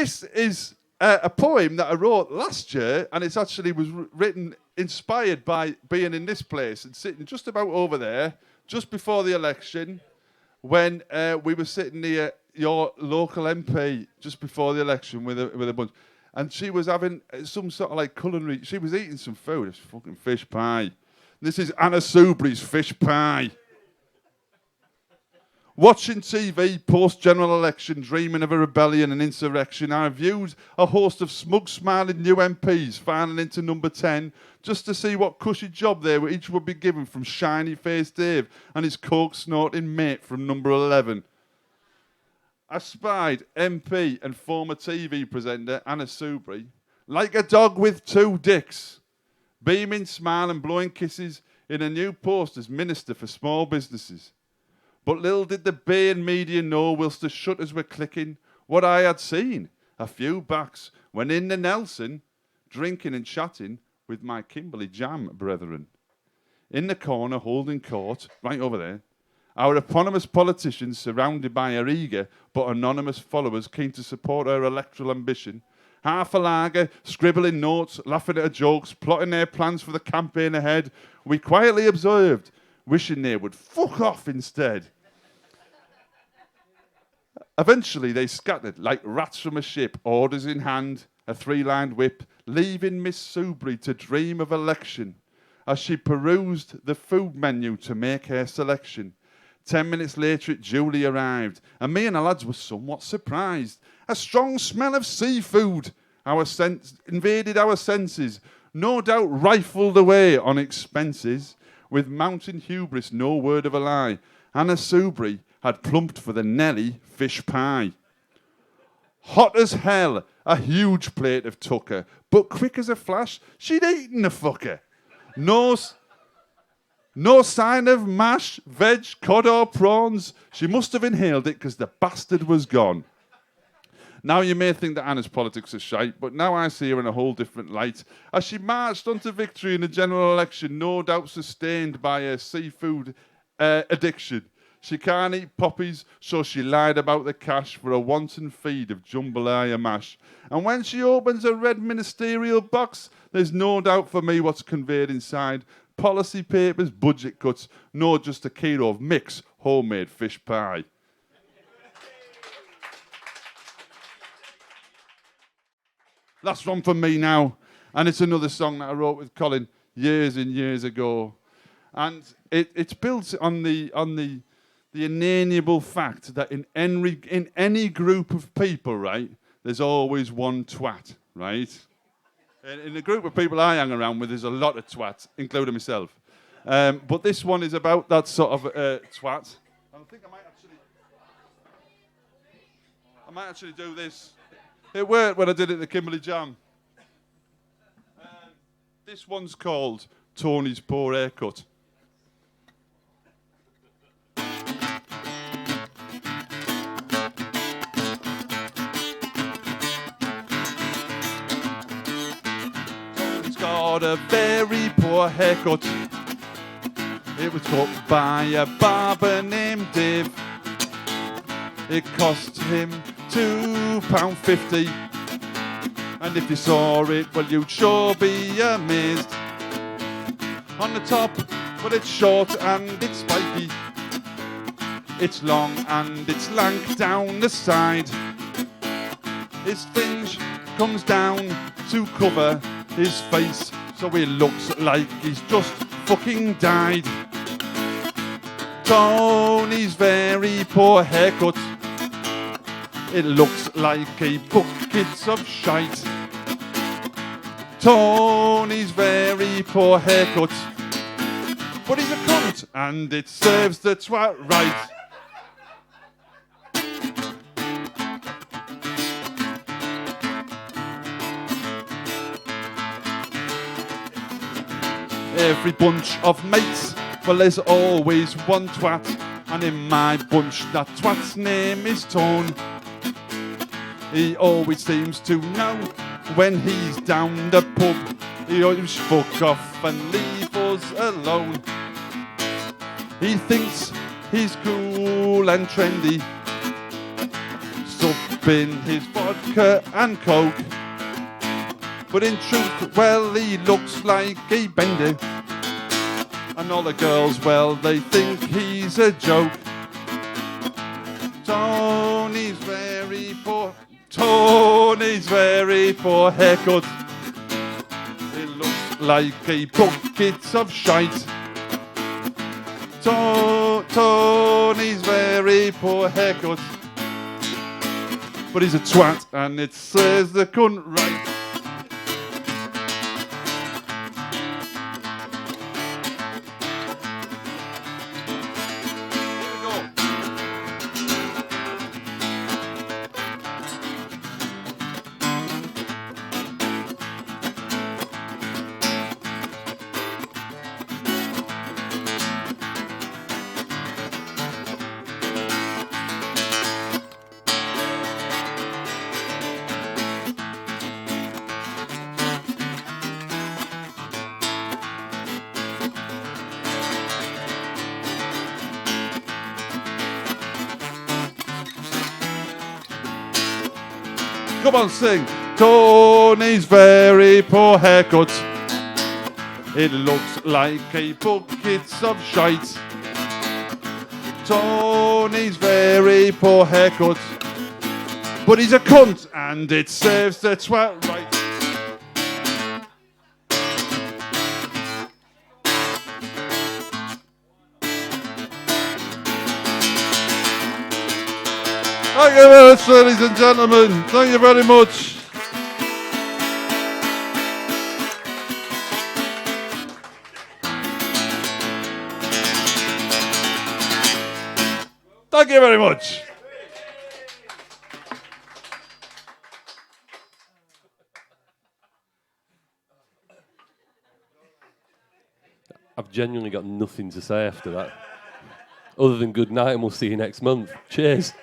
this is a poem that I wrote last year, and it's actually was written inspired by being in this place and sitting just about over there, just before the election, when we were sitting near your local MP just before the election with a bunch. And she was having some sort of like culinary... She was eating some food. It's fucking fish pie. This is Anna Soubry's fish pie. Watching TV post-general election, dreaming of a rebellion and insurrection, I viewed a host of smug-smiling new MPs filing into number 10 just to see what cushy job they each would be given from shiny-faced Dave and his coke-snorting mate from number 11. I spied MP and former TV presenter Anna Soubry like a dog with two dicks, beaming, smiling, blowing kisses in a new post as Minister for Small Businesses. But little did the Bain media know, whilst the shutters were clicking, what I had seen a few backs when in the Nelson, drinking and chatting with my Kimberley jam brethren. In the corner, holding court, right over there, our eponymous politicians surrounded by her eager but anonymous followers keen to support her electoral ambition. Half a lager, scribbling notes, laughing at her jokes, plotting their plans for the campaign ahead. We quietly observed, wishing they would fuck off instead. Eventually they scattered like rats from a ship, orders in hand, a three-lined whip, leaving Miss Soubry to dream of election as she perused the food menu to make her selection. 10 minutes later it duly arrived, and me and the lads were somewhat surprised. A strong smell of seafood invaded our senses, no doubt rifled away on expenses. With mountain hubris, no word of a lie, Anna Soubry had plumped for the Nelly fish pie. Hot as hell, a huge plate of tucker, but quick as a flash, she'd eaten the fucker. No sign of mash, veg, cod or prawns. She must have inhaled it because the bastard was gone. Now you may think that Anna's politics are shite, but now I see her in a whole different light. As she marched on to victory in the general election, no doubt sustained by her seafood addiction. She can't eat poppies, so she lied about the cash for a wanton feed of jambalaya mash. And when she opens a red ministerial box, there's no doubt for me what's conveyed inside. Policy papers, budget cuts, no, just a kilo of mix homemade fish pie. Last one from me now, and it's another song that I wrote with Colin years and years ago, and it's built on the inalienable fact that in any group of people, right, there's always one twat, right? In the group of people I hang around with, there's a lot of twats, including myself. But this one is about that sort of twat. I think I might actually do this. It worked when I did it at the Kimberley Jam. This one's called Tony's Poor Haircut. Tony's got a very poor haircut. It was cut by a barber named Dave. It cost him £2.50. And if you saw it, well, you'd sure be amazed. On the top, well, it's short and it's spiky. It's long and it's lank down the side. His fringe comes down to cover his face, so he looks like he's just fucking died. Tony's very poor haircut. It looks like a bucket of shite. Tony's very poor haircut, but he's a cunt and it serves the twat right. Every bunch of mates, well, there's always one twat, and in my bunch that twat's name is Tone. He always seems to know when he's down the pub. He always fuck off and leave us alone. He thinks he's cool and trendy, been his vodka and coke. But in truth, well, he looks like a bendy. And all the girls, well, they think he's a joke. Tony's very poor haircut. It looks like a bucket of shite. Tony's very poor haircut. But he's a twat, and it says the cunt right. Come on, sing. Tony's very poor haircut. It looks like a bucket of shite. Tony's very poor haircut. But he's a cunt, and it serves the twat right. Thank you very much, ladies and gentlemen. Thank you very much. Thank you very much. I've genuinely got nothing to say after that. Other than good night and we'll see you next month. Cheers.